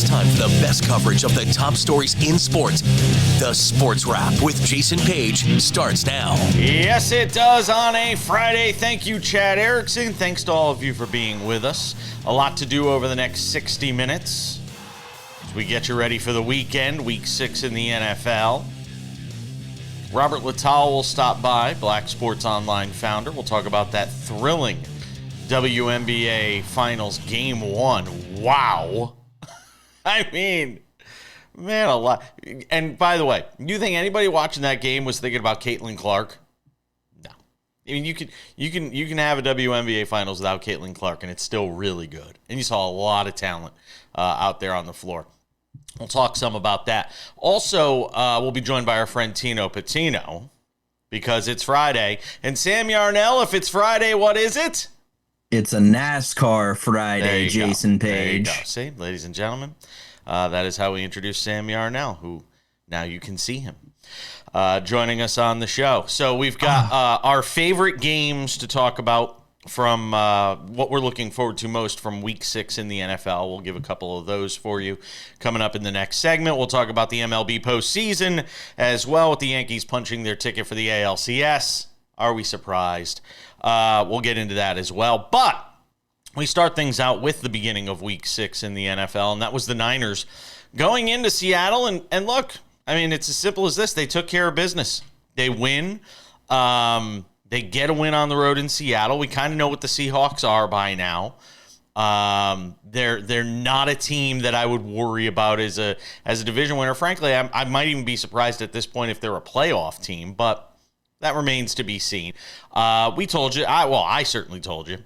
It's time for the best coverage of the top stories in sports. The Sports Wrap with Jason Page starts now. Yes, it does on a Friday. Thank you, Chad Erickson. Thanks to all of you for being with us. A lot to do over the next 60 minutes as we get you ready for the weekend, week 6 in the NFL. Robert Littal will stop by, Black Sports Online founder. We'll talk about that thrilling WNBA Finals Game 1. Wow. I mean, man, a lot. And by the way, you think anybody watching that game was thinking about Caitlin Clark? No. I mean, you can have a WNBA Finals without Caitlin Clark, and it's still really good. And you saw a lot of talent out there on the floor. We'll talk some about that. Also, we'll be joined by our friend Tino Pattigno because it's Friday. And Sam Yarnell, if it's Friday, what is it? It's a NASCAR Friday, Jason Page. There you go. See, ladies and gentlemen, that is how we introduce Sam Yarnell, who now you can see him joining us on the show. So we've got our favorite games to talk about from what we're looking forward to most from Week 6 in the NFL. We'll give a couple of those for you coming up in the next segment. We'll talk about the MLB postseason as well, with the Yankees punching their ticket for the ALCS. Are we surprised? We'll get into that as well. But we start things out with the beginning of Week 6 in the NFL, and that was the Niners going into Seattle. And look, I mean, it's as simple as this. They took care of business. They win. They get a win on the road in Seattle. We kind of know what the Seahawks are by now. They're not a team that I would worry about as a division winner. Frankly, I might even be surprised at this point if they're a playoff team, but that remains to be seen. We told you, I certainly told you,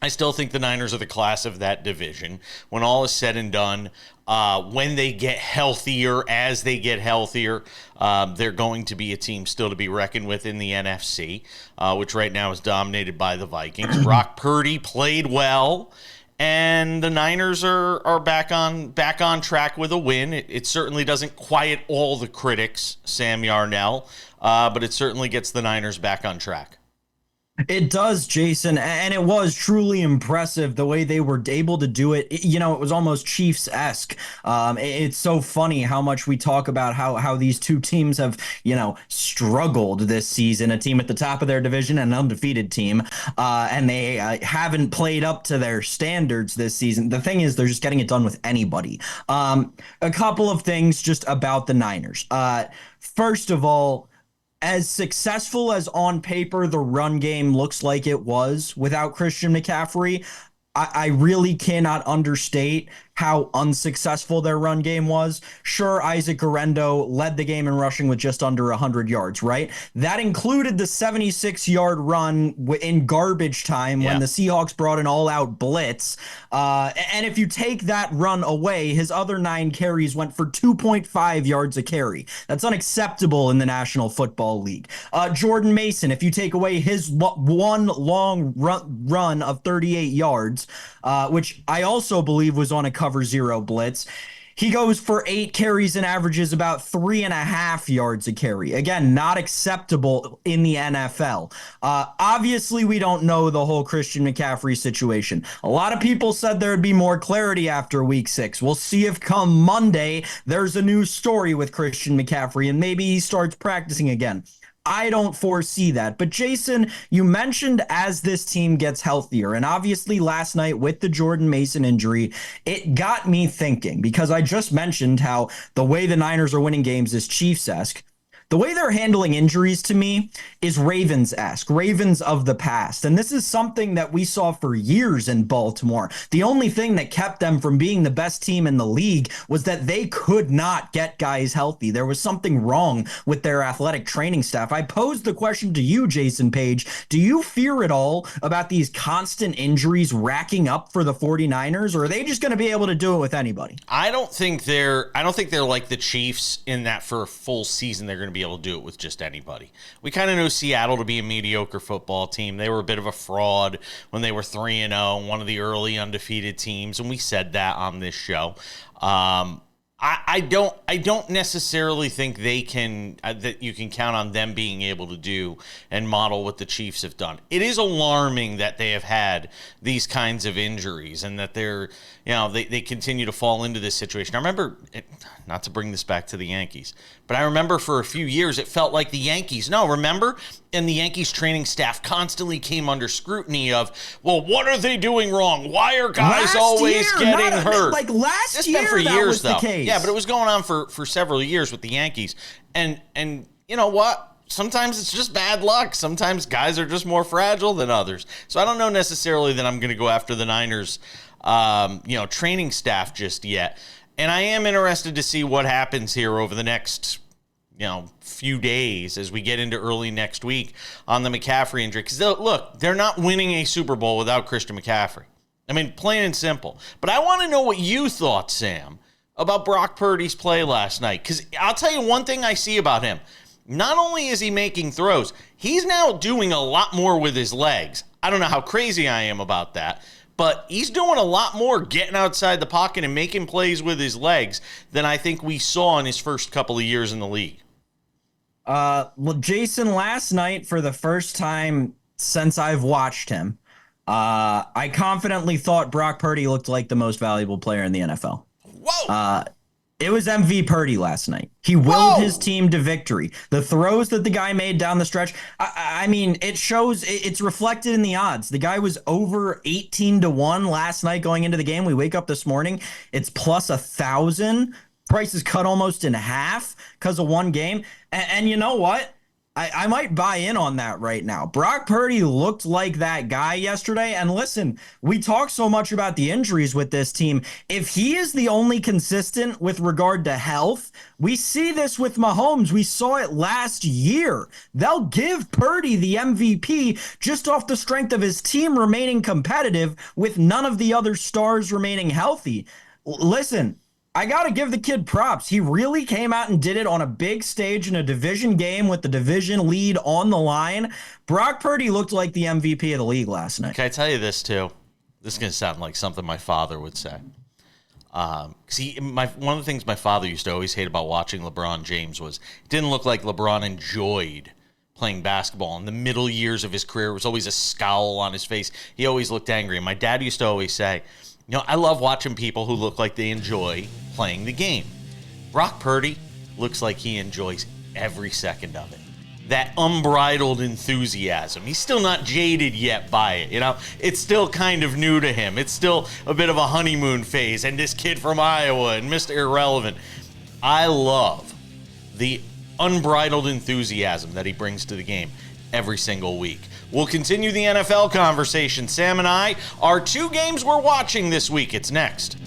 I still think the Niners are the class of that division. When all is said and done, when they get healthier, as they get healthier, they're going to be a team still to be reckoned with in the NFC, which right now is dominated by the Vikings. Brock Purdy played well, and the Niners are back on track with a win. It certainly doesn't quiet all the critics, Sam Yarnell, but it certainly gets the Niners back on track. It does, Jason, and it was truly impressive the way they were able to do it. You know, it was almost Chiefs-esque. It's so funny how much we talk about how these two teams have, struggled this season, a team at the top of their division and an undefeated team, and they haven't played up to their standards this season. The thing is, they're just getting it done with anybody. A couple of things just about the Niners. First of all, as successful as on paper the run game looks like it was without Christian McCaffrey, I really cannot understate how unsuccessful their run game was. Sure, Isaac Guerrero led the game in rushing with just under 100 yards, right? That included the 76-yard run in garbage time when the Seahawks brought an all-out blitz. And if you take that run away, his other 9 carries went for 2.5 yards a carry. That's unacceptable in the National Football League. Jordan Mason, if you take away his one long run of 38 yards, which I also believe was on a cover 0 blitz, he goes for 8 carries and averages about 3.5 yards a carry. Again, not acceptable in the NFL. Obviously, we don't know the whole Christian McCaffrey situation. A lot of people said there'd be more clarity after Week 6. We'll see if come Monday there's a new story with Christian McCaffrey and maybe he starts practicing again. I don't foresee that. But Jason, you mentioned as this team gets healthier, and obviously last night with the Jordan Mason injury, it got me thinking, because I just mentioned how the way the Niners are winning games is Chiefs-esque. The way they're handling injuries to me is Ravens-esque, Ravens of the past. And this is something that we saw for years in Baltimore. The only thing that kept them from being the best team in the league was that they could not get guys healthy. There was something wrong with their athletic training staff. I posed the question to you, Jason Page. Do you fear at all about these constant injuries racking up for the 49ers, or are they just going to be able to do it with anybody? I don't think they're like the Chiefs in that for a full season they're going to be able to do it with just anybody. We kind of know Seattle to be a mediocre football team. They were a bit of a fraud when they were 3-0, one of the early undefeated teams, and we said that on this show. I don't necessarily think they can that you can count on them being able to do and model what the Chiefs have done. It is alarming that they have had these kinds of injuries and that they continue to fall into this situation. I remember, not to bring this back to the Yankees, but I remember for a few years it felt like the Yankees. No, remember? And the Yankees training staff constantly came under scrutiny of, well, what are they doing wrong? Why are guys always getting hurt? Like last it's year, been for that years, was though. the case. Yeah, but it was going on for several years with the Yankees. And you know what? Sometimes it's just bad luck. Sometimes guys are just more fragile than others. So I don't know necessarily that I'm going to go after the Niners, training staff just yet. And I am interested to see what happens here over the next few days as we get into early next week on the McCaffrey injury. Because look, they're not winning a Super Bowl without Christian McCaffrey. I mean, plain and simple. But I want to know what you thought, Sam, about Brock Purdy's play last night. Because I'll tell you one thing I see about him. Not only is he making throws, he's now doing a lot more with his legs. I don't know how crazy I am about that, but he's doing a lot more getting outside the pocket and making plays with his legs than I think we saw in his first couple of years in the league. Jason, last night, for the first time since I've watched him, I confidently thought Brock Purdy looked like the most valuable player in the NFL. Whoa! It was MV Purdy last night. He willed his team to victory. The throws that the guy made down the stretch, I mean, it shows, it's reflected in the odds. The guy was over 18-1 last night going into the game. We wake up this morning, it's plus 1,000. Price is cut almost in half because of one game. And you know what? I might buy in on that right now. Brock Purdy looked like that guy yesterday. And listen, we talk so much about the injuries with this team. If he is the only consistent with regard to health, we see this with Mahomes. We saw it last year. They'll give Purdy the MVP just off the strength of his team remaining competitive with none of the other stars remaining healthy. Listen, I got to give the kid props. He really came out and did it on a big stage in a division game with the division lead on the line. Brock Purdy looked like the MVP of the league last night. Can I tell you this, too? This is going to sound like something my father would say. One of the things my father used to always hate about watching LeBron James was it didn't look like LeBron enjoyed playing basketball. In the middle years of his career, there was always a scowl on his face. He always looked angry. And my dad used to always say, I love watching people who look like they enjoy playing the game. Brock Purdy looks like he enjoys every second of it. That unbridled enthusiasm. He's still not jaded yet by it, It's still kind of new to him. It's still a bit of a honeymoon phase. And this kid from Iowa and Mr. Irrelevant. I love the unbridled enthusiasm that he brings to the game every single week. We'll continue the NFL conversation. Sam and I, our two games we're watching this week. It's next.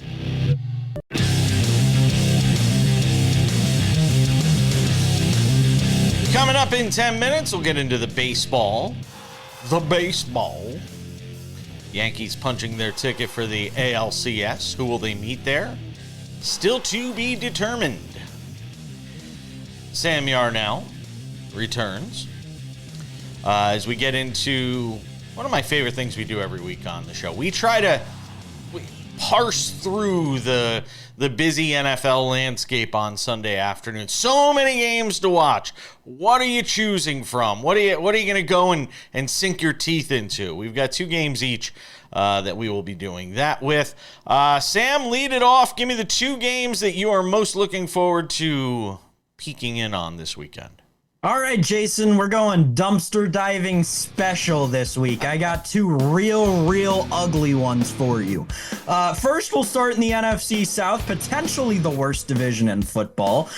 Coming up in 10 minutes, we'll get into the baseball. The baseball. Yankees punching their ticket for the ALCS. Who will they meet there? Still to be determined. Sam Yarnell returns. As we get into one of my favorite things we do every week on the show. We try to parse through the busy NFL landscape on Sunday afternoon. So many games to watch. What are you choosing from? What are you going to go and sink your teeth into? We've got two games each that we will be doing that with. Sam, lead it off. Give me the two games that you are most looking forward to peeking in on this weekend. All right, Jason, we're going dumpster diving special this week. I got two real ugly ones for you. First, we'll start in the NFC South, potentially the worst division in football.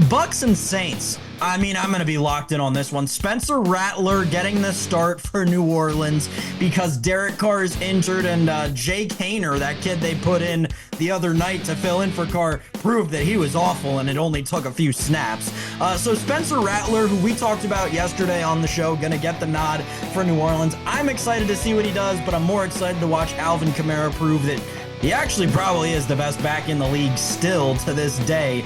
Bucks and Saints. I mean, I'm going to be locked in on this one. Spencer Rattler getting the start for New Orleans because Derek Carr is injured, and Jake Haener, that kid they put in the other night to fill in for Carr, proved that he was awful and it only took a few snaps. So Spencer Rattler, who we talked about yesterday on the show, going to get the nod for New Orleans. I'm excited to see what he does, but I'm more excited to watch Alvin Kamara prove that he actually probably is the best back in the league still to this day.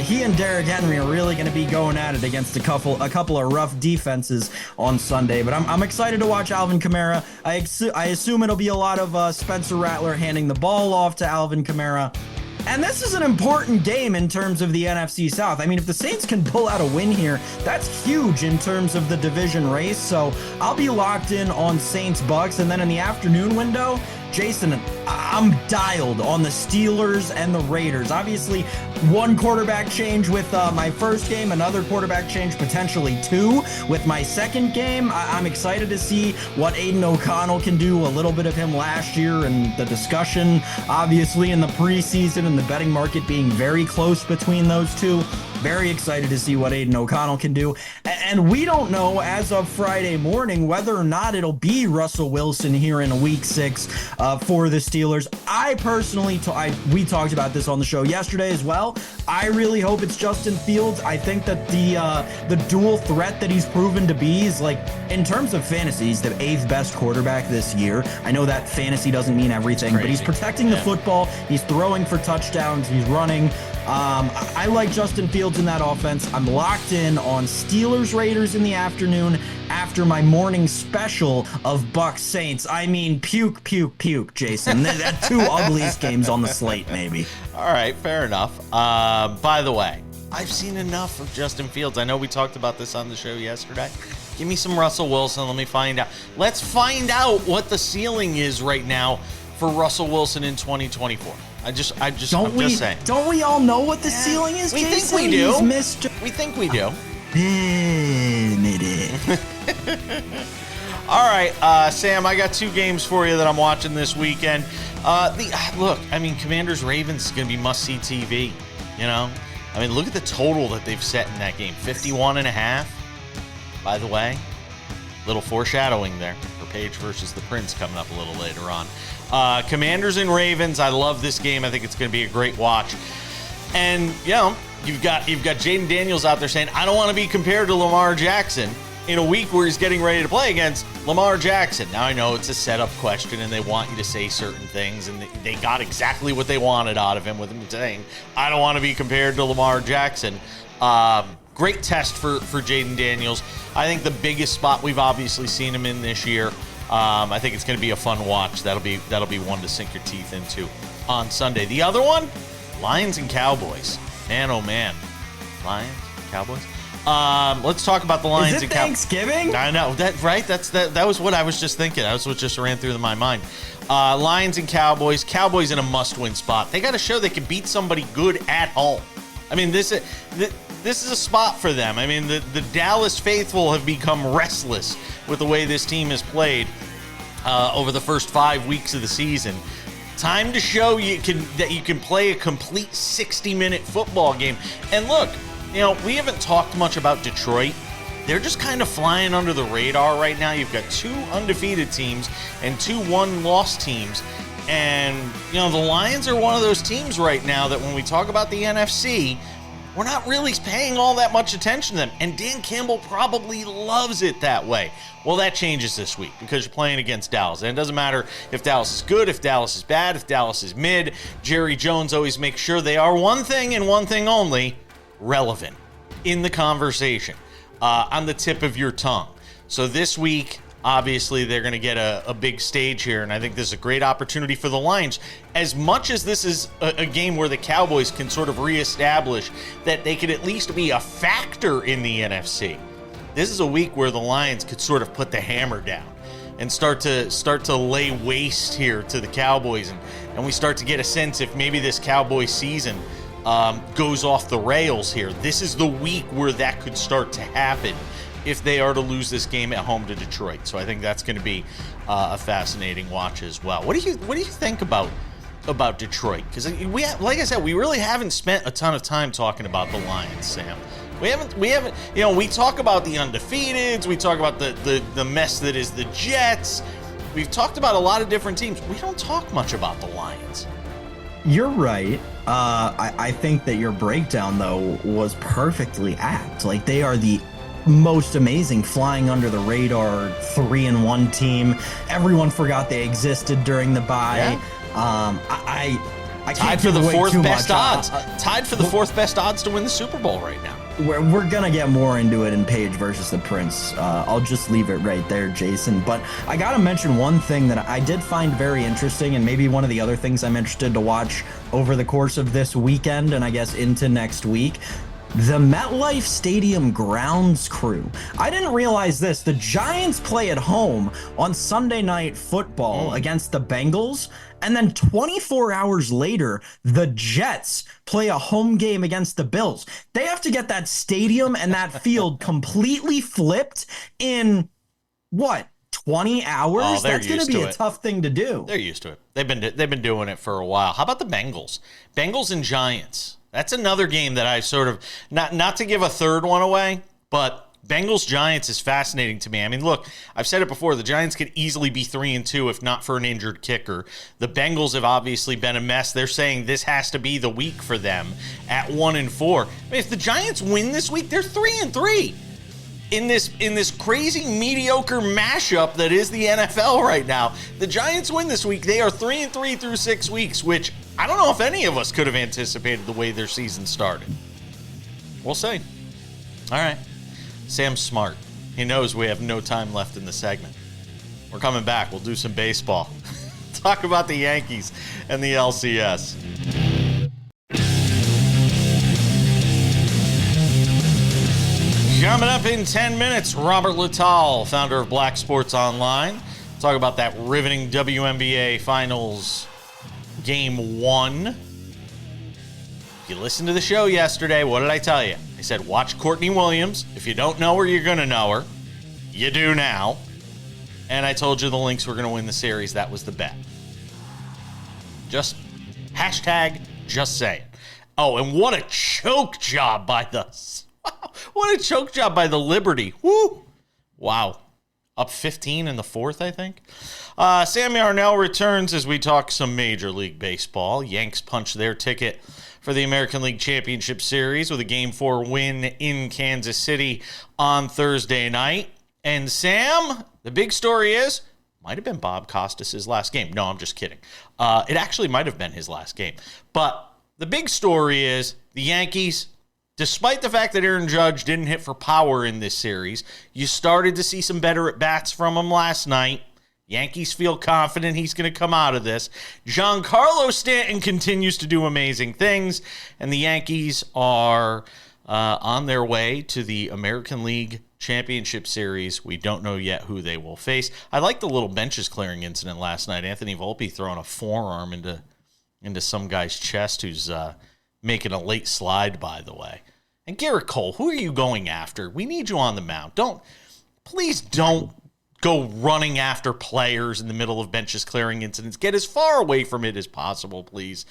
He and Derrick Henry are really going to be going at it against a couple of rough defenses on Sunday. But I'm excited to watch Alvin Kamara. I assume it'll be a lot of Spencer Rattler handing the ball off to Alvin Kamara. And this is an important game in terms of the NFC South. I mean, if the Saints can pull out a win here, that's huge in terms of the division race. So I'll be locked in on Saints Bucks. And then in the afternoon window, Jason, I'm dialed on the Steelers and the Raiders. Obviously, one quarterback change with my first game, another quarterback change, potentially two with my second game. I'm excited to see what Aiden O'Connell can do. A little bit of him last year and the discussion, obviously, in the preseason and the betting market being very close between those two. Very excited to see what Aiden O'Connell can do. And we don't know as of Friday morning whether or not it'll be Russell Wilson here in Week 6 for the Steelers. I personally, we talked about this on the show yesterday as well. I really hope it's Justin Fields. I think that the dual threat that he's proven to be is, like, in terms of fantasy, he's the 8th best quarterback this year. I know that fantasy doesn't mean everything, but he's protecting the football. He's throwing for touchdowns. He's running. I like Justin Fields in that offense. I'm locked in on Steelers Raiders in the afternoon after my morning special of Bucks Saints. I mean, puke, Jason. That two ugliest games on the slate, maybe. All right, fair enough. By the way, I've seen enough of Justin Fields. I know we talked about this on the show yesterday. Give me some Russell Wilson. Let me find out. Let's find out what the ceiling is right now for Russell Wilson in 2024. I'm just saying. Don't we all know what the ceiling is, we Jason? Think we do. We think we do. All All right, Sam, I got two games for you that I'm watching this weekend. Look, I mean, Commanders-Ravens is going to be must-see TV, you know? I mean, look at the total that they've set in that game, 51.5. By the way, little foreshadowing there for Page versus the Prince coming up a little later on. Commanders and Ravens, I love this game. I think it's going to be a great watch. And, you know, you've got Jaden Daniels out there saying, I don't want to be compared to Lamar Jackson in a week where he's getting ready to play against Lamar Jackson. Now, I know it's a setup question and they want you to say certain things, and they got exactly what they wanted out of him with him saying, I don't want to be compared to Lamar Jackson. Great test for Jaden Daniels. I think the biggest spot we've obviously seen him in this year. I think it's going to be a fun watch. That'll be one to sink your teeth into on Sunday. The other one, Lions and Cowboys. Man, oh man, Lions, Cowboys. Let's talk about the Lions and Cowboys. Thanksgiving? I know that, right? That was what I was just thinking. That was what just ran through my mind. Lions and Cowboys. Cowboys in a must-win spot. They got to show they can beat somebody good at home. I mean, this is a spot for them. I mean, the Dallas faithful have become restless with the way this team has played over the first 5 weeks of the season. Time to show that you can play a complete 60-minute football game. And look, you know, we haven't talked much about Detroit. They're just kind of flying under the radar right now. You've got two undefeated teams and two one-loss teams. And, you know, the Lions are one of those teams right now that when we talk about the NFC, we're not really paying all that much attention to them. And Dan Campbell probably loves it that way. Well, that changes this week because you're playing against Dallas. And it doesn't matter if Dallas is good, if Dallas is bad, if Dallas is mid. Jerry Jones always makes sure they are one thing and one thing only, relevant in the conversation, on the tip of your tongue. So this week, obviously, they're going to get a big stage here, and I think this is a great opportunity for the Lions. As much as this is a game where the Cowboys can sort of reestablish that they could at least be a factor in the NFC, this is a week where the Lions could sort of put the hammer down and start to lay waste here to the Cowboys, and we start to get a sense if maybe this Cowboys season goes off the rails here. This is the week where that could start to happen if they are to lose this game at home to Detroit. So I think that's going to be a fascinating watch as well. What do you think about Detroit? Because like I said, we really haven't spent a ton of time talking about the Lions, Sam. We haven't. You know, we talk about the undefeateds. We talk about the mess that is the Jets. We've talked about a lot of different teams. We don't talk much about the Lions. You're right. I think that your breakdown, though, was perfectly apt. Like, they are the most amazing flying under the radar 3-1 team. Everyone forgot they existed during the bye. Yeah. I tied for the fourth best odds. Tied for the fourth best odds to win the Super Bowl right now. we're gonna get more into it in Paige versus the Prince. I'll just leave it right there, Jason. But I gotta mention one thing that I did find very interesting, and maybe one of the other things I'm interested to watch over the course of this weekend and I guess into next week. The MetLife Stadium grounds crew. I didn't realize this. The Giants play at home on Sunday Night Football against the Bengals. And then 24 hours later, the Jets play a home game against the Bills. They have to get that stadium and that field completely flipped in, 20 hours? Oh, that's going to be a tough thing to do. They're used to it. They've been doing it for a while. How about the Bengals? Bengals and Giants. That's another game that I sort of, not to give a third one away, but Bengals Giants is fascinating to me. I mean, look, I've said it before. The Giants could easily be 3-2 if not for an injured kicker. The Bengals have obviously been a mess. They're saying this has to be the week for them at 1-4. I mean, if the Giants win this week, they're 3-3 in this crazy mediocre mashup that is the NFL right now. The Giants win this week. They are 3-3 through 6 weeks, which I don't know if any of us could have anticipated the way their season started. We'll see. All right. Sam's smart. He knows we have no time left in the segment. We're coming back. We'll do some baseball. Talk about the Yankees and the LCS. Coming up in 10 minutes, Robert Littal, founder of Black Sports Online. Talk about that riveting WNBA Finals Game 1. If you listened to the show yesterday, what did I tell you? I said, watch Courtney Williams. If you don't know her, you're going to know her. You do now. And I told you the Lynx were going to win the series. That was the bet. Just saying. Oh, and what a choke job by the... What a choke job by the Liberty. Woo! Wow. Up 15 in the fourth, I think. Sam Yarnell returns as we talk some Major League Baseball. Yanks punch their ticket for the American League Championship Series with a Game 4 win in Kansas City on Thursday night. And Sam, the big story is, might have been Bob Costas' last game. No, I'm just kidding. It actually might have been his last game. But the big story is the Yankees, despite the fact that Aaron Judge didn't hit for power in this series, you started to see some better at-bats from him last night. Yankees feel confident he's going to come out of this. Giancarlo Stanton continues to do amazing things, and the Yankees are on their way to the American League Championship Series. We don't know yet who they will face. I like the little benches clearing incident last night. Anthony Volpe throwing a forearm into some guy's chest who's making a late slide, by the way. And Garrett Cole, who are you going after? We need you on the mound. Please don't go running after players in the middle of benches clearing incidents. Get as far away from it as possible, please.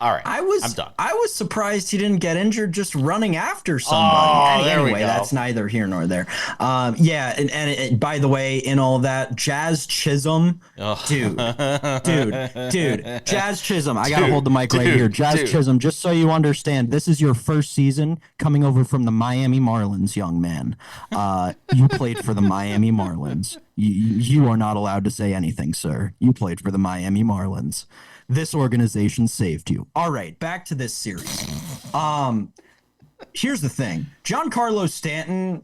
All right, I'm done. I was surprised he didn't get injured just running after somebody. Anyway, that's neither here nor there. And by the way, in all that, Jazz Chisholm, dude, Jazz Chisholm. I gotta hold the mic right here. Jazz Chisholm, just so you understand, this is your first season coming over from the Miami Marlins, young man. You played for the Miami Marlins. You are not allowed to say anything, sir. You played for the Miami Marlins. This organization saved you. All right, back to this series. Here's the thing. Giancarlo Stanton,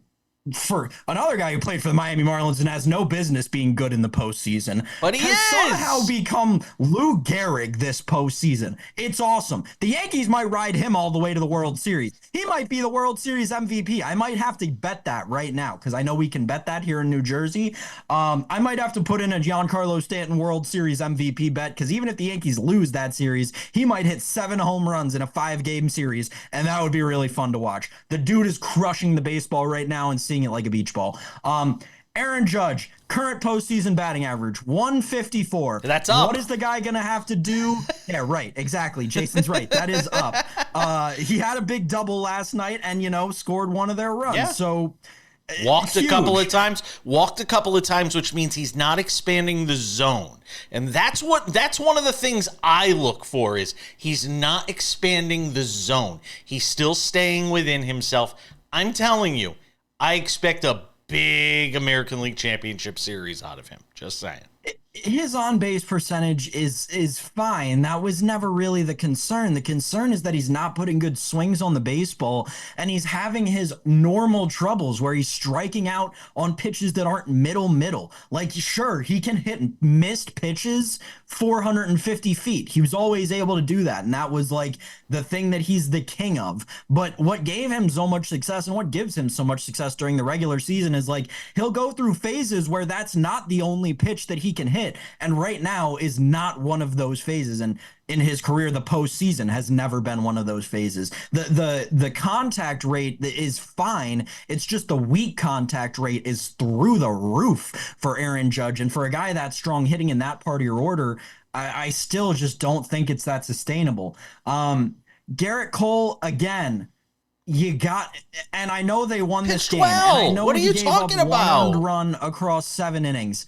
for another guy who played for the Miami Marlins and has no business being good in the postseason, but he has somehow become Lou Gehrig this postseason. It's awesome. The Yankees might ride him all the way to the World Series. He might be the World Series MVP. I might have to bet that right now because I know we can bet that here in New Jersey. I might have to put in a Giancarlo Stanton World Series MVP bet because even if the Yankees lose that series, he might hit 7 home runs in a 5-game series, and that would be really fun to watch. The dude is crushing the baseball right now and seeing it like a beach ball. Aaron Judge, current postseason batting average, 154. That's up. What is the guy going to have to do? Yeah, right. Exactly. Jason's right. That is up. He had a big double last night and, scored one of their runs. Yeah. So walked a couple of times, which means he's not expanding the zone. And that's one of the things I look for is he's not expanding the zone. He's still staying within himself. I'm telling you, I expect a big American League Championship Series out of him. Just saying. his on-base percentage is fine. That was never really the concern. The concern is that he's not putting good swings on the baseball, and he's having his normal troubles where he's striking out on pitches that aren't middle. Like, sure, he can hit missed pitches 450 feet. He was always able to do that, and that was like the thing that he's the king of. But what gave him so much success and what gives him so much success during the regular season is like he'll go through phases where that's not the only pitch that he can hit. And right now is not one of those phases. And in his career, the postseason has never been one of those phases. The contact rate is fine. It's just the weak contact rate is through the roof for Aaron Judge. And for a guy that strong hitting in that part of your order, I still just don't think it's that sustainable. Garrett Cole, again, you got, and I know they won this game. Well. And I know what are you gave talking up about? One earned run across 7 innings.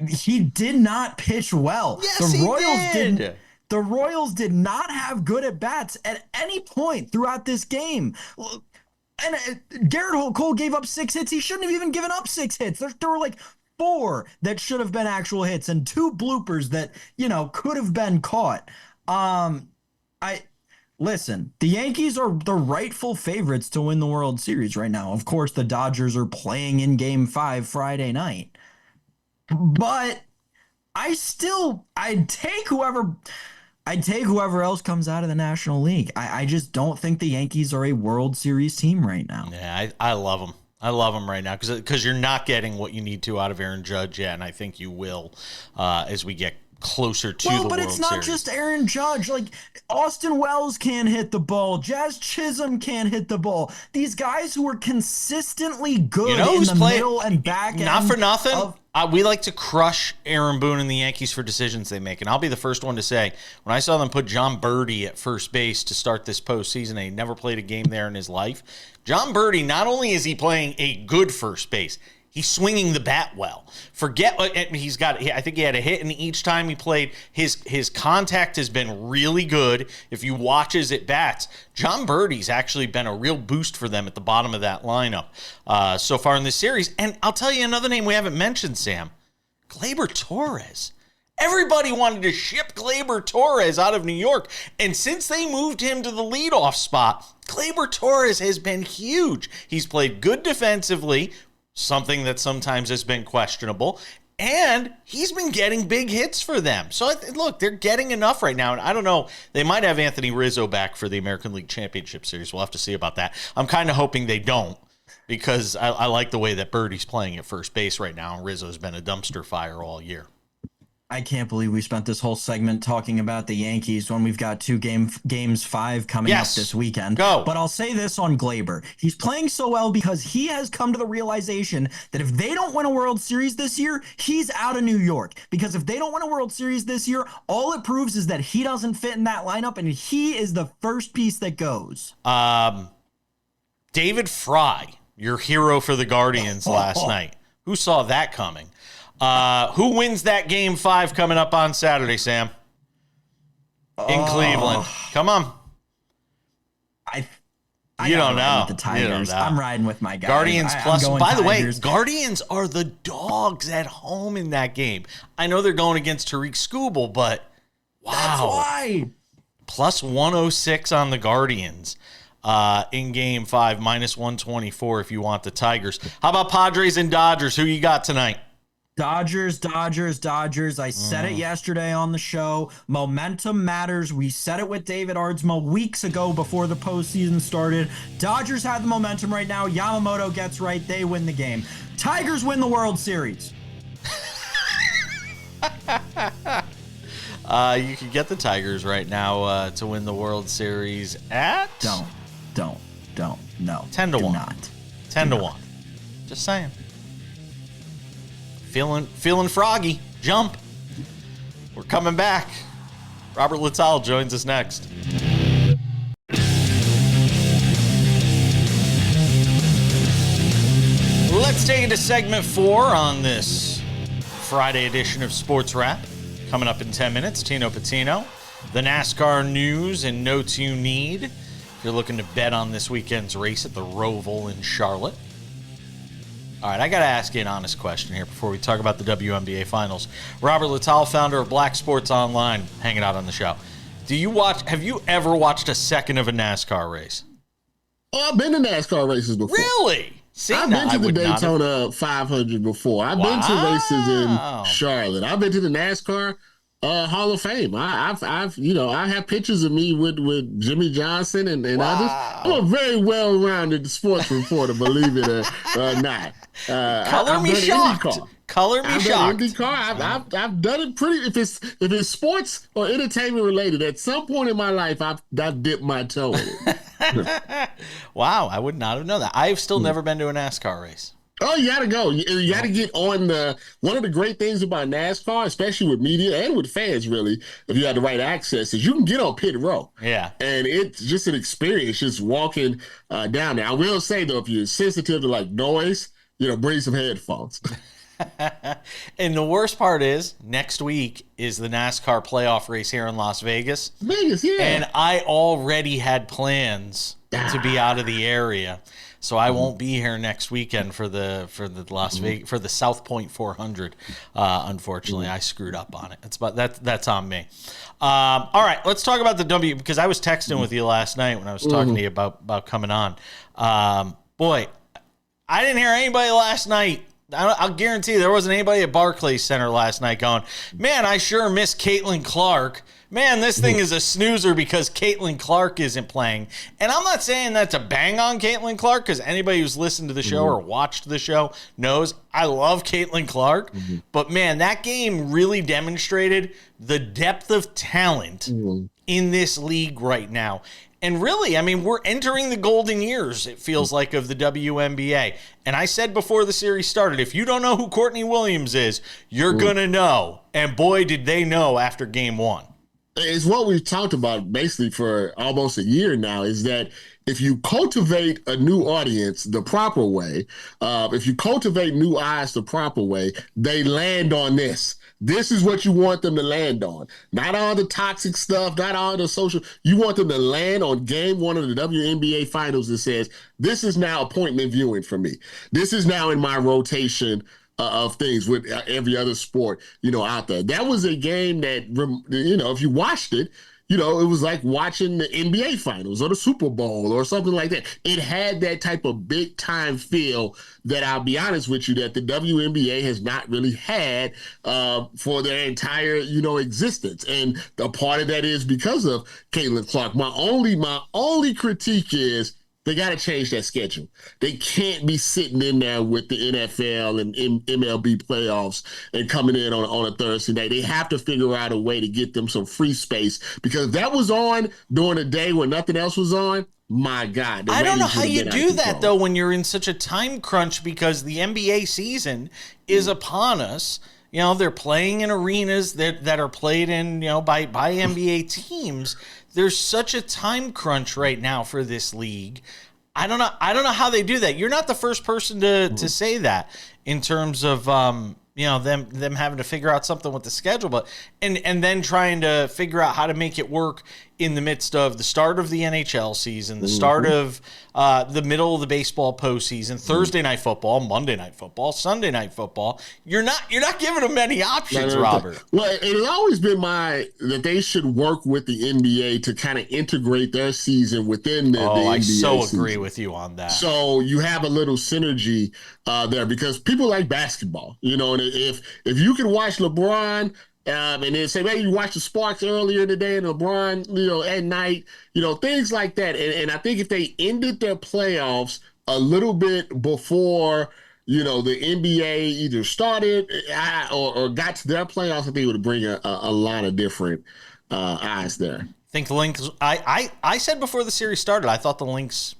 He did not pitch well. Yes, the Royals did. The Royals did not have good at bats at any point throughout this game. And Garrett Cole gave up 6 hits. He shouldn't have even given up 6 hits. There were like 4 that should have been actual hits and 2 bloopers that, could have been caught. Listen, the Yankees are the rightful favorites to win the World Series right now. Of course, the Dodgers are playing in Game 5 Friday night. But I'd take whoever else comes out of the National League. I just don't think the Yankees are a World Series team right now. Yeah, I love them. I love him right now because you're not getting what you need to out of Aaron Judge yet, and I think you will as we get closer to the World Series. But it's not just Aaron Judge. Like, Austin Wells can't hit the ball. Jazz Chisholm can't hit the ball. These guys who are consistently good in the middle and back end. Not for nothing. We like to crush Aaron Boone and the Yankees for decisions they make. And I'll be the first one to say, when I saw them put John Birdie at first base to start this postseason, he never played a game there in his life. John Birdie, not only is he playing a good first base, he's swinging the bat well. I think he had a hit in each time he played. His contact has been really good. If you watch his at bats, John Birdie's actually been a real boost for them at the bottom of that lineup so far in this series. And I'll tell you another name we haven't mentioned, Sam. Gleyber Torres. Everybody wanted to ship Gleyber Torres out of New York. And since they moved him to the leadoff spot, Gleyber Torres has been huge. He's played good defensively, something that sometimes has been questionable, and he's been getting big hits for them. So, look, they're getting enough right now, and I don't know, they might have Anthony Rizzo back for the American League Championship Series. We'll have to see about that. I'm kind of hoping they don't, because I like the way that Birdie's playing at first base right now, and Rizzo's been a dumpster fire all year. I can't believe we spent this whole segment talking about the Yankees when we've got games 5 coming up this weekend. Go. But I'll say this on Gleyber. He's playing so well because he has come to the realization that if they don't win a World Series this year, he's out of New York. Because if they don't win a World Series this year, all it proves is that he doesn't fit in that lineup, and he is the first piece that goes. David Fry, your hero for the Guardians last night. Who saw that coming? Who wins that Game 5 coming up on Saturday, Sam? In Cleveland. Come on. You don't know. With the Tigers. I'm riding with my guys. Guardians plus. By the way, Tigers. Guardians are the dogs at home in that game. I know they're going against Tariq Skubal, but wow. That's why. Plus 106 on the Guardians in Game 5, minus 124 if you want the Tigers. How about Padres and Dodgers? Who you got tonight? Dodgers. I said it yesterday on the show. Momentum matters. We said it with David Ardsma weeks ago before the postseason started. Dodgers have the momentum right now. Yamamoto gets right. They win the game. Tigers win the World Series. You can get the Tigers right now to win the World Series at... Don't. No. 10 to 1. Not. 10 to 1. Just saying. Feeling froggy. Jump. We're coming back. Robert Littal joins us next. Let's take it to segment 4 on this Friday edition of Sports Wrap. Coming up in 10 minutes, Tino Pattigno, the NASCAR news and notes you need if you're looking to bet on this weekend's race at the Roval in Charlotte. All right, I got to ask you an honest question here before we talk about the WNBA Finals. Robert Littal, founder of Black Sports Online, hanging out on the show. Have you ever watched a second of a NASCAR race? Oh, I've been to NASCAR races before. Really? See, I've been to the Daytona 500 before. I've been to races in Charlotte. I've been to the NASCAR Hall of Fame. I have pictures of me with Jimmy Johnson and others. I'm a very well-rounded sports reporter, believe it or not. Color me shocked. Color me shocked. IndyCar. I've done it pretty. If it's sports or entertainment related, at some point in my life, I've dipped my toe in it. Wow, I would not have known that. I've still never been to a NASCAR race. Oh, you got to go. You got to get on one of the great things about NASCAR, especially with media and with fans, really, if you have the right access, is you can get on pit row. Yeah. And it's just an experience just walking down there. I will say, though, if you're sensitive to like noise, bring some headphones. And the worst part is, next week is the NASCAR playoff race here in Las Vegas. Vegas, yeah. And I already had plans to be out of the area. So I won't be here next weekend for the Las Vegas for the South Point 400. Unfortunately, I screwed up on it. That's on me. All right, let's talk about the because I was texting with you last night when I was talking to you about coming on. Boy, I didn't hear anybody last night. I'll guarantee there wasn't anybody at Barclays Center last night going, man, I sure miss Caitlin Clark. Man, this thing is a snoozer because Caitlin Clark isn't playing. And I'm not saying that to bang on Caitlin Clark, because anybody who's listened to the show or watched the show knows I love Caitlin Clark. But, man, that game really demonstrated the depth of talent in this league right now. And really, I mean, we're entering the golden years, it feels like, of the WNBA. And I said before the series started, if you don't know who Courtney Williams is, you're going to know. And boy, did they know after game one. It's what we've talked about basically for almost a year now, is that if you cultivate a new audience the proper way, if you cultivate new eyes the proper way, they land on this. This is what you want them to land on. Not all the toxic stuff, not all the social. You want them to land on game one of the WNBA Finals that says, this is now appointment viewing for me. This is now in my rotation of things with every other sport, out there. That was a game that, if you watched it, it was like watching the NBA Finals or the Super Bowl or something like that. It had that type of big time feel that, I'll be honest with you, that the WNBA has not really had for their entire, existence. And a part of that is because of Caitlin Clark. My only critique is, they got to change that schedule. They can't be sitting in there with the NFL and MLB playoffs and coming in on a Thursday night. They have to figure out a way to get them some free space, because if that was on during a day when nothing else was on, my God. I don't know how you do that, though, when you're in such a time crunch, because the NBA season is upon us. They're playing in arenas that are played in, by NBA teams. There's such a time crunch right now for this league. I don't know how they do that. You're not the first person to say that in terms of them having to figure out something with the schedule, but and then trying to figure out how to make it work in the midst of the start of the NHL season, the start of the middle of the baseball postseason, Thursday night football, Monday night football, Sunday night football. You're not giving them many options, Robert. Well, it has always been that they should work with the NBA to kind of integrate their season within the NBA I so season. Agree with you on that. So you have a little synergy there, because people like basketball, and if you can watch LeBron and then say, maybe you watch the Sparks earlier in the day and LeBron, at night, things like that. And I think if they ended their playoffs a little bit before, the NBA either started or got to their playoffs, I think it would bring a lot of different eyes there. I think the Lynx, I said before the series started, I thought the Lynx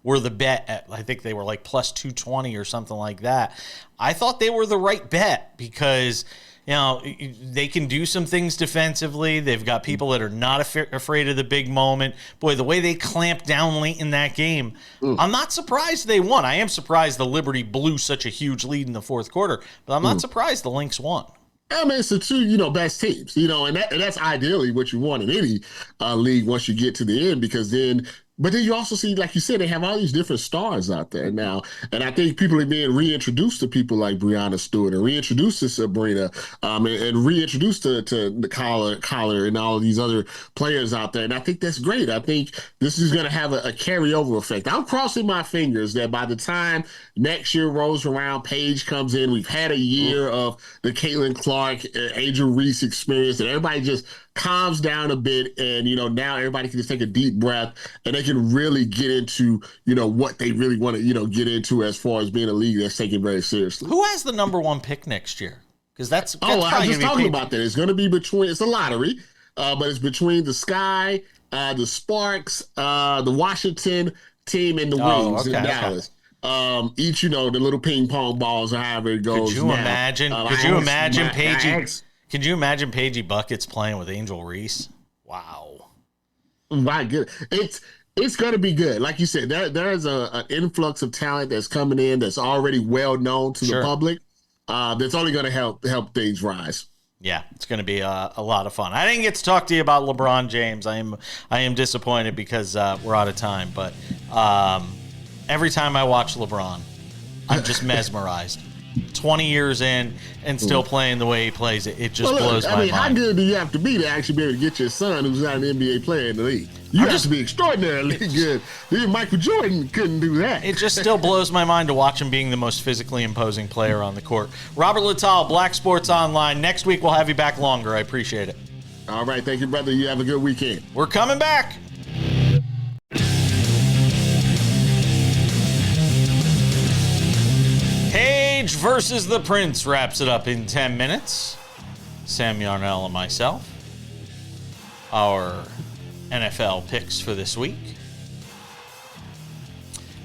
were the bet. I think they were like plus 220 or something like that. I thought they were the right bet because, they can do some things defensively. They've got people that are not afraid of the big moment. Boy, the way they clamped down late in that game, I'm not surprised they won. I am surprised the Liberty blew such a huge lead in the fourth quarter, but I'm not surprised the Lynx won. I mean, it's the two, best teams, and that's ideally what you want in any league once you get to the end, because then But then you also see, like you said, they have all these different stars out there now. And I think people are being reintroduced to people like Breanna Stewart and reintroduced to Sabrina and reintroduced to the Collar and all of these other players out there. And I think that's great. I think this is going to have a carryover effect. I'm crossing my fingers that by the time next year rolls around, Paige comes in, we've had a year of the Caitlin Clark, Angel Reese experience, and everybody just calms down a bit, and now everybody can just take a deep breath and they can really get into what they really want to get into as far as being a league that's taken very seriously. Who has the number one pick next year? Because that's I was just talking about that. It's going to be it's a lottery, but it's between the Sky, the Sparks, the Washington team, and the Wings in Dallas. Each the little ping pong balls or however it goes. Could you imagine? Could you imagine Paigey Buckets playing with Angel Reese? Wow. My goodness. It's going to be good. Like you said, there's an influx of talent that's coming in that's already well known to the public. That's only going to help things rise. Yeah, it's going to be a lot of fun. I didn't get to talk to you about LeBron James. I am disappointed because we're out of time. But every time I watch LeBron, I'm just mesmerized. 20 years in and still playing the way he plays it. It just blows my mind. How good do you have to be to actually be able to get your son, who's not an NBA player, in the league? You have to be extraordinarily good. Even Michael Jordan couldn't do that. It just still blows my mind to watch him being the most physically imposing player on the court. Robert Littal, Black Sports Online. Next week we'll have you back longer. I appreciate it. All right. Thank you, brother. You have a good weekend. We're coming back. Paige versus the Prince wraps it up in 10 minutes. Sam Yarnell and myself. Our NFL picks for this week.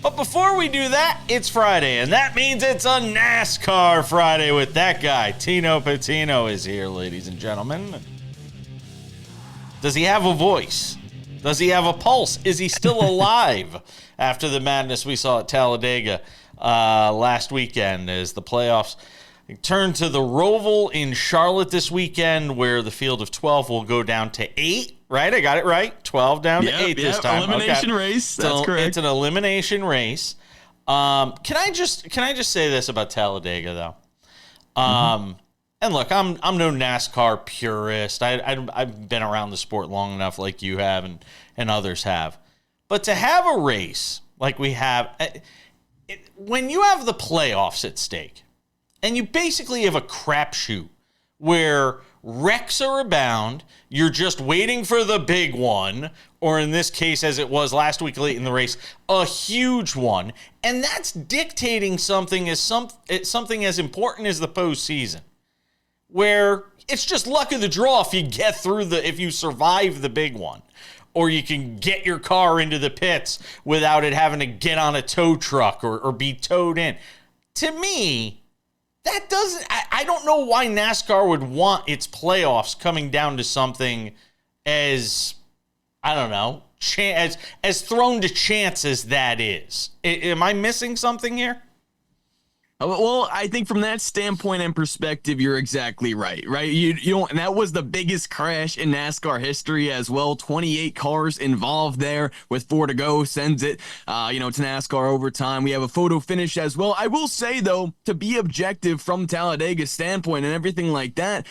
But before we do that, it's Friday, and that means it's a NASCAR Friday with that guy. Tino Pattigno is here, ladies and gentlemen. Does he have a voice? Does he have a pulse? Is he still alive after the madness we saw at Talladega last weekend as the playoffs turn to the Roval in Charlotte this weekend, where the field of 12 will go down to 8, right? I got it right. 12 down to 8 this time. Elimination race. That's correct. It's an elimination race. Can I just say this about Talladega though? And look, I'm no NASCAR purist. I've been around the sport long enough, like you have and others have. But to have a race like we have, when you have the playoffs at stake, and you basically have a crapshoot where wrecks are abound, you're just waiting for the big one, or in this case, as it was last week late in the race, a huge one, and that's dictating something as important as the postseason, where it's just luck of the draw if you survive the big one, or you can get your car into the pits without it having to get on a tow truck or be towed in. To me, that doesn't. I don't know why NASCAR would want its playoffs coming down to something as, I don't know, as thrown to chance as that is. Am I missing something here? Well, I think from that standpoint and perspective, you're exactly right? You don't, and that was the biggest crash in NASCAR history as well. 28 cars involved there with 4 to go, sends it, to NASCAR overtime. We have a photo finish as well. I will say though, to be objective from Talladega's standpoint and everything like that,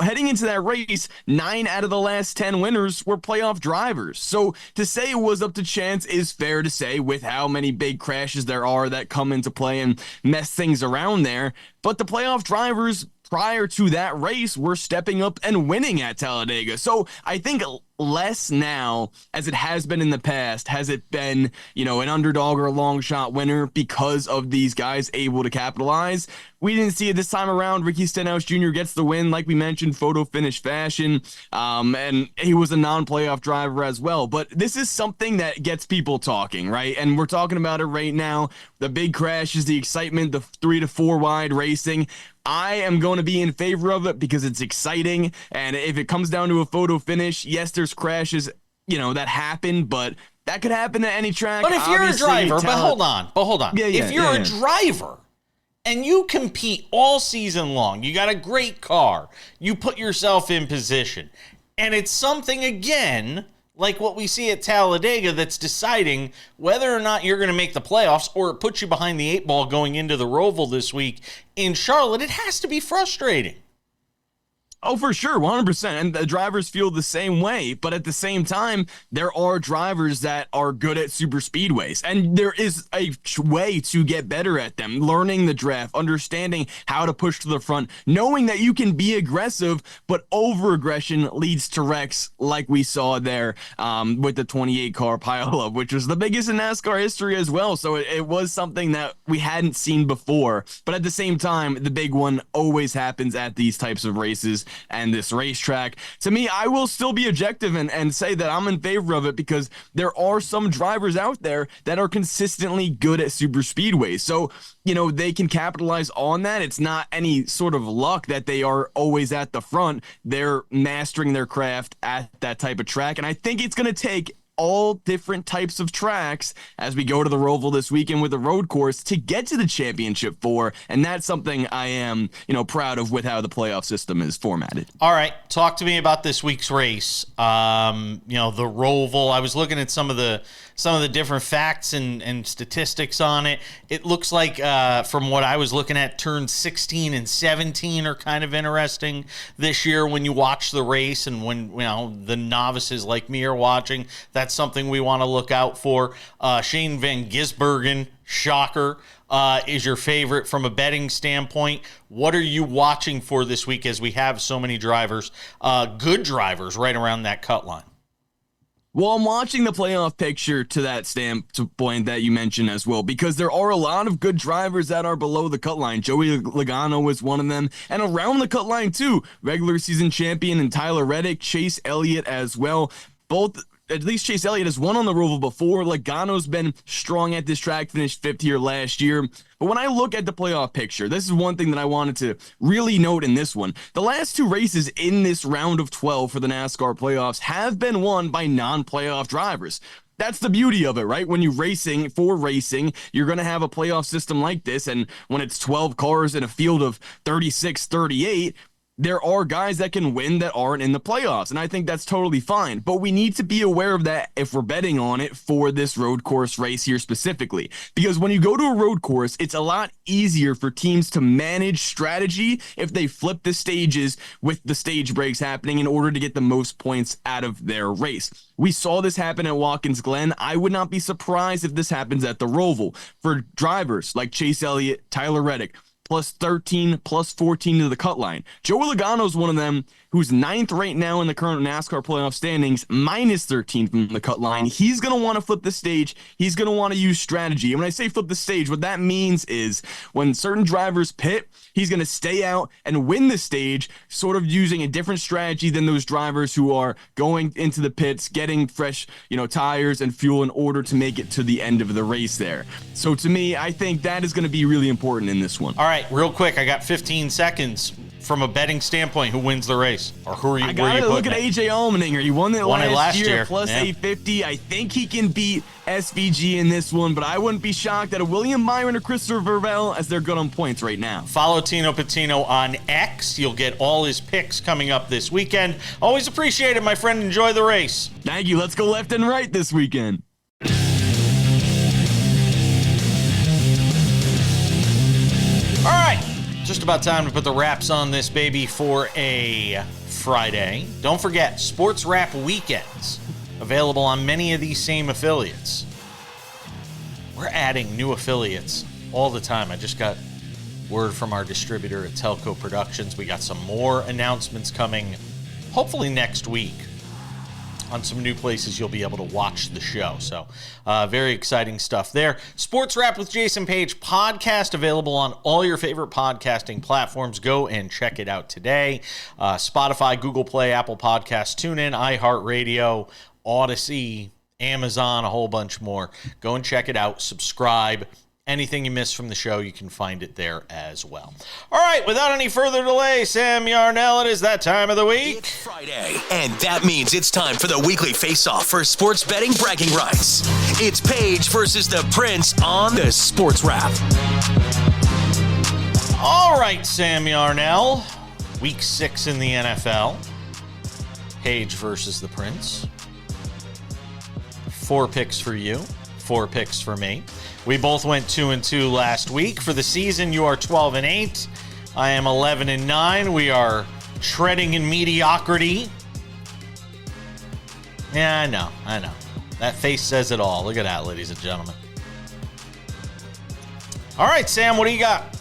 heading into that race, 9 out of the last 10 winners were playoff drivers. So to say it was up to chance is fair to say with how many big crashes there are that come into play and mess things around there. But the playoff drivers prior to that race were stepping up and winning at Talladega. So I think less now, as it has been in the past, has it been, an underdog or a long shot winner because of these guys able to capitalize. We didn't see it this time around. Ricky Stenhouse Jr. gets the win, like we mentioned, photo finish fashion, and he was a non-playoff driver as well. But this is something that gets people talking, right? And we're talking about it right now. The big crashes, the excitement, the 3 to 4 wide racing. I am going to be in favor of it because it's exciting. And if it comes down to a photo finish, yes, there's crashes, that happen, but that could happen at any track. But if you're a driver, but hold on. If you're a driver and you compete all season long, you got a great car, you put yourself in position, and it's something, again, like what we see at Talladega that's deciding whether or not you're going to make the playoffs, or it puts you behind the 8 ball going into the Roval this week in Charlotte, it has to be frustrating. Oh, for sure, 100%. And the drivers feel the same way. But at the same time, there are drivers that are good at super speedways. And there is a way to get better at them. Learning the draft, understanding how to push to the front, knowing that you can be aggressive, but over-aggression leads to wrecks like we saw there with the 28-car pileup, which was the biggest in NASCAR history as well. So it was something that we hadn't seen before. But at the same time, the big one always happens at these types of races and this racetrack. To me, I will still be objective and say that I'm in favor of it, because there are some drivers out there that are consistently good at super speedways. So, they can capitalize on that. It's not any sort of luck that they are always at the front. They're mastering their craft at that type of track. And I think it's going to take all different types of tracks as we go to the Roval this weekend with the road course to get to the championship 4. And that's something I am, proud of with how the playoff system is formatted. All right. Talk to me about this week's race. The Roval, I was looking at some of the different facts and statistics on it. It looks like, from what I was looking at, turns 16 and 17 are kind of interesting this year when you watch the race, and when the novices like me are watching. That's something we want to look out for. Shane Van Gisbergen, shocker, is your favorite from a betting standpoint. What are you watching for this week as we have so many drivers, good drivers, right around that cut line? Well, I'm watching the playoff picture to that standpoint that you mentioned as well, because there are a lot of good drivers that are below the cut line. Joey Logano is one of them, and around the cut line too, regular season champion and Tyler Reddick, Chase Elliott as well. Both, at least Chase Elliott has won on the Roval before. Logano's been strong at this track, finished 5th here last year. But when I look at the playoff picture, this is one thing that I wanted to really note in this one. The last 2 races in this round of 12 for the NASCAR playoffs have been won by non-playoff drivers. That's the beauty of it, right? When you're racing, you're going to have a playoff system like this. And when it's 12 cars in a field of 36, 38, there are guys that can win that aren't in the playoffs, and I think that's totally fine. But we need to be aware of that if we're betting on it for this road course race here specifically. Because when you go to a road course, it's a lot easier for teams to manage strategy if they flip the stages with the stage breaks happening in order to get the most points out of their race. We saw this happen at Watkins Glen. I would not be surprised if this happens at the Roval. For drivers like Chase Elliott, Tyler Reddick, plus 13, plus 14 to the cut line. Joey Logano's one of them who's 9th right now in the current NASCAR playoff standings, minus 13 from the cut line. He's going to want to flip the stage. He's going to want to use strategy. And when I say flip the stage, what that means is when certain drivers pit, he's going to stay out and win the stage, sort of using a different strategy than those drivers who are going into the pits, getting fresh, tires and fuel in order to make it to the end of the race there. So to me, I think that is going to be really important in this one. All right, real quick, I got 15 seconds. From a betting standpoint, who wins the race? Or who are you? I gotta look at AJ Allmendinger. He won it last year. Plus 850. I think he can beat SVG in this one, but I wouldn't be shocked at a William Byron or Christopher Roval, as they're good on points right now. Follow Tino Pattigno on X. You'll get all his picks coming up this weekend. Always appreciate it, my friend. Enjoy the race. Thank you. Let's go left and right this weekend. All right. Just about time to put the wraps on this baby for a Friday. Don't forget, SportsWrap weekends, available on many of these same affiliates. We're adding new affiliates all the time. I just got word from our distributor at Telco Productions. We got some more announcements coming, hopefully next week, on some new places you'll be able to watch the show. So very exciting stuff there. SportsWrap with Jason Page podcast, available on all your favorite podcasting platforms. Go and check it out today. Spotify, Google Play, Apple Podcasts, TuneIn, iHeartRadio, Odyssey, Amazon, a whole bunch more. Go and check it out. Subscribe. Anything you miss from the show, you can find it there as well. All right, without any further delay, Sam Yarnell, it is that time of the week. It's Friday, and that means it's time for the weekly face-off for sports betting bragging rights. It's Paige versus the Prince on the Sports Wrap. All right, Sam Yarnell, week 6 in the NFL. Paige versus the Prince. 4 picks for you, 4 picks for me. We both went 2-2 last week. For the season, you are 12-8. I am 11-9. We are treading in mediocrity. Yeah, I know. That face says it all. Look at that, ladies and gentlemen. All right, Sam, what do you got?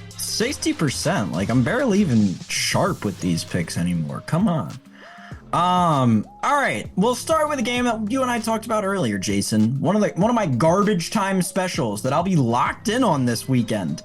60%. Like, I'm barely even sharp with these picks anymore. Come on. All right. We'll start with a game that you and I talked about earlier, Jason. One of my garbage time specials that I'll be locked in on this weekend.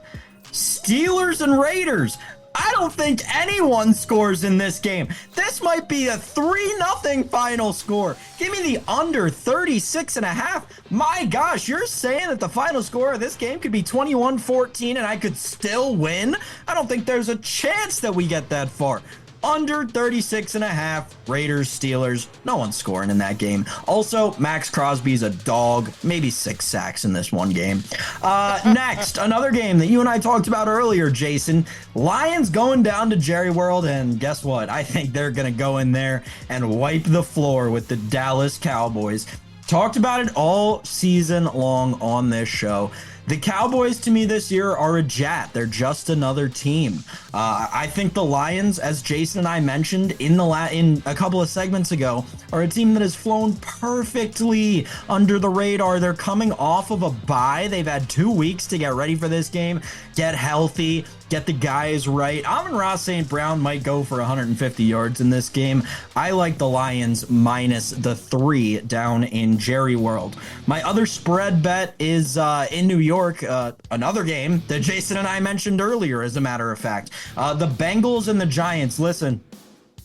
Steelers and Raiders. I don't think anyone scores in this game. This might be a 3-0 final score. Give me the under 36.5. My gosh, you're saying that the final score of this game could be 21-14 and I could still win? I don't think there's a chance that we get that far. Under 36.5, Raiders, Steelers. No one's scoring in that game. Also, Max Crosby's a dog. Maybe 6 sacks in this one game. Next, another game that you and I talked about earlier, Jason. Lions going down to Jerry World, and guess what? I think they're going to go in there and wipe the floor with the Dallas Cowboys. Talked about it all season long on this show. The Cowboys, to me, this year are a jat. They're just another team. I think the Lions, as Jason and I mentioned in a couple of segments ago, are a team that has flown perfectly under the radar. They're coming off of a bye. They've had 2 weeks to get ready for this game, get healthy, get the guys right. Amon-Ra St. Brown might go for 150 yards in this game. I like the Lions minus the 3 down in Jerry World. My other spread bet is in New York, another game that Jason and I mentioned earlier, as a matter of fact. The Bengals and the Giants. Listen,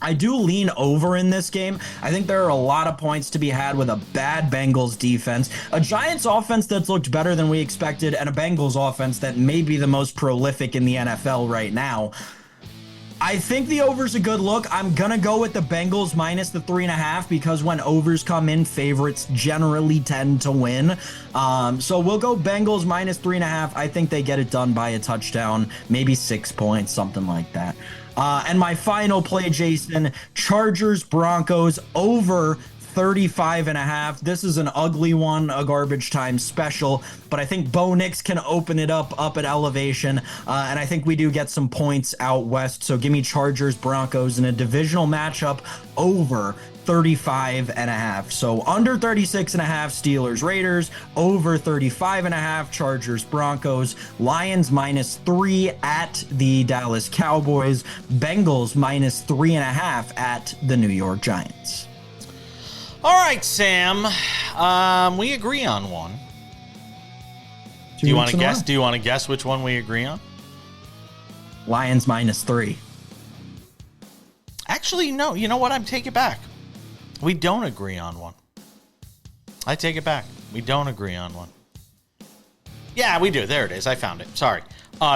I do lean over in this game. I think there are a lot of points to be had with a bad Bengals defense, a Giants offense that's looked better than we expected, and a Bengals offense that may be the most prolific in the NFL right now. I think the over's a good look. I'm going to go with the Bengals minus the 3.5 because when overs come in, favorites generally tend to win. So we'll go Bengals minus 3.5. I think they get it done by a touchdown, maybe 6 points, something like that. And my final play, Jason, Chargers, Broncos over 35.5. This is an ugly one, a garbage time special, but I think Bo Nix can open it up at elevation, and I think we do get some points out west. So give me Chargers, Broncos in a divisional matchup over 35.5. So under 36.5, Steelers, Raiders, over 35.5, Chargers, Broncos, Lions minus 3 at the Dallas Cowboys, Bengals minus 3.5 at the New York Giants. All right, Sam. We agree on one. Do you want to guess? Do you want to guess which one we agree on? Lions minus 3. Actually, no. You know what? I take it back. We don't agree on one. I take it back. We don't agree on one. Yeah, we do. There it is. I found it. Sorry.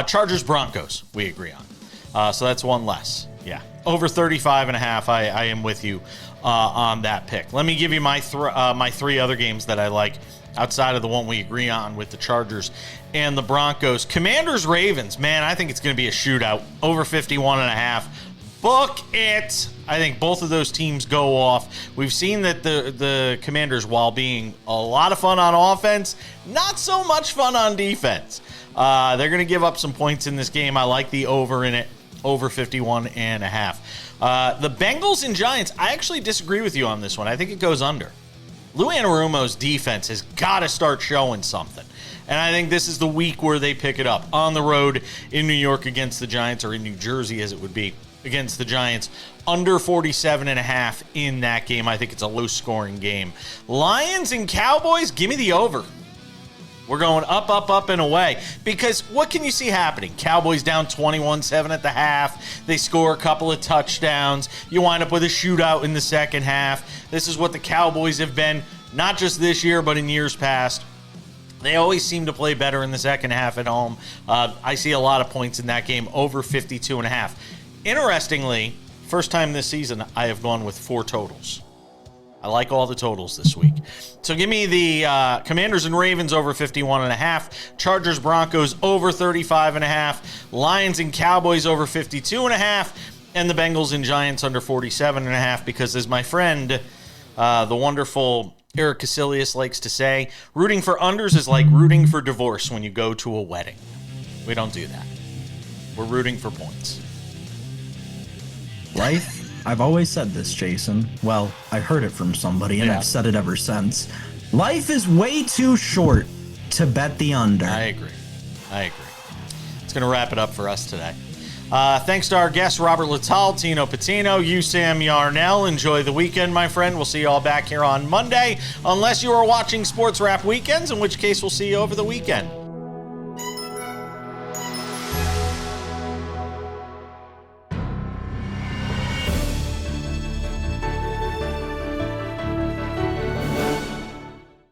Chargers, Broncos, we agree on. So that's one less. Yeah. Over 35.5. I am with you on that pick. Let me give you my 3 other games that I like outside of the one we agree on with the Chargers and the Broncos. Commanders, Ravens. Man, I think it's going to be a shootout. Over 51.5. Book it. I think both of those teams go off. We've seen that the Commanders, while being a lot of fun on offense, not so much fun on defense. They're going to give up some points in this game. I like the over in it. Over 51.5. The Bengals and Giants, I actually disagree with you on this one. I think it goes under. Lou Anarumo's defense has got to start showing something. And I think this is the week where they pick it up. On the road in New York against the Giants, or in New Jersey as it would be, against the Giants. Under 47.5 in that game. I think it's a low-scoring game. Lions and Cowboys, give me the over. We're going up, up, up, and away. Because what can you see happening? Cowboys down 21-7 at the half. They score a couple of touchdowns. You wind up with a shootout in the second half. This is what the Cowboys have been, not just this year, but in years past. They always seem to play better in the second half at home. I see a lot of points in that game, over 52.5. Interestingly, first time this season, I have gone with 4 totals. I like all the totals this week. So give me the Commanders and Ravens over 51.5. Chargers, Broncos over 35.5. Lions and Cowboys over 52.5. And the Bengals and Giants under 47.5. Because as my friend, the wonderful Eric Casillas likes to say, rooting for unders is like rooting for divorce when you go to a wedding. We don't do that. We're rooting for points. Life, I've always said this, Jason. Well, I heard it from somebody, and I've said it ever since. Life is way too short to bet the under. I agree. It's going to wrap it up for us today. Thanks to our guests, Robert Littal, Tino Pattigno, you, Sam Yarnell. Enjoy the weekend, my friend. We'll see you all back here on Monday, unless you are watching Sports Wrap Weekends, in which case we'll see you over the weekend.